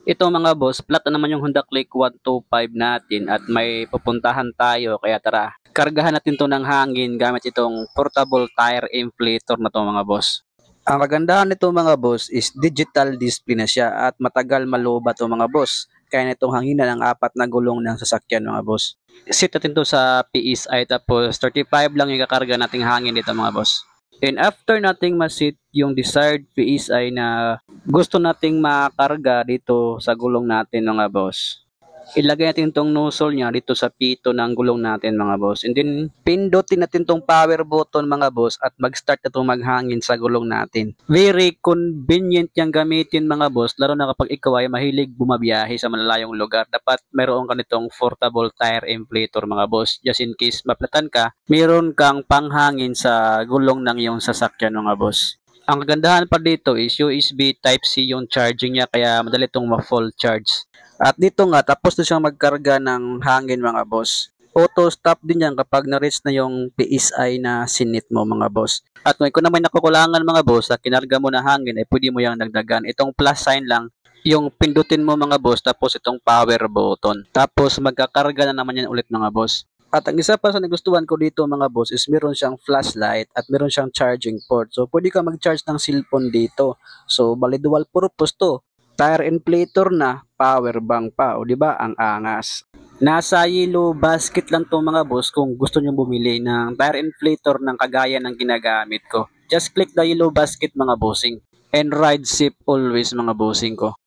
Ito mga boss, flat na naman yung Honda Click 125 natin at may pupuntahan tayo kaya tara, kargahan natin to ng hangin gamit itong portable tire inflator na to mga boss. Ang kagandahan nito mga boss is digital display na siya at matagal maluba to mga boss. Kaya nitong hanginan ng apat na gulong ng sasakyan mga boss. Set natin to sa PSI tapos 35 lang yung kakarga nating hangin dito mga boss. And after nating masit yung desired PSI na gusto nating makarga dito sa gulong natin mga boss, ilagay natin tong nozzle niya dito sa pito ng gulong natin mga boss. And then pindutin natin tong power button mga boss at mag-start na itong maghangin sa gulong natin. Very convenient yang gamitin mga boss, lalo na kapag ikaw ay mahilig bumabiyahe sa malalayong lugar. Dapat mayroon ka nitong portable tire inflator mga boss. Just in case maplatan ka, mayroon kang panghangin sa gulong ng iyong sasakyan mga boss. Ang kagandahan pa dito is USB Type-C yung charging niya kaya madali itong ma-full charge. At dito nga, tapos na siyang magkarga ng hangin mga boss. Auto stop din yan kapag na-reach na yung PSI na sinit mo mga boss. At kung naman nakukulangan mga boss sa kinarga mo na hangin ay pwede mo yung dagdagan. Itong plus sign lang yung pindutin mo mga boss tapos itong power button. Tapos magkakarga na naman yan ulit mga boss. At ang isa pa sa nagustuhan ko dito mga boss is meron siyang flashlight at meron siyang charging port. So pwede ka mag-charge ng cellphone dito. So bali dual purpose to. Tire inflator na, power bank pa. O di ba ang angas. Nasa yellow basket lang to mga boss kung gusto niyo bumili ng tire inflator ng kagaya ng ginagamit ko. Just click the yellow basket mga bossing. And ride safe always mga bossing ko.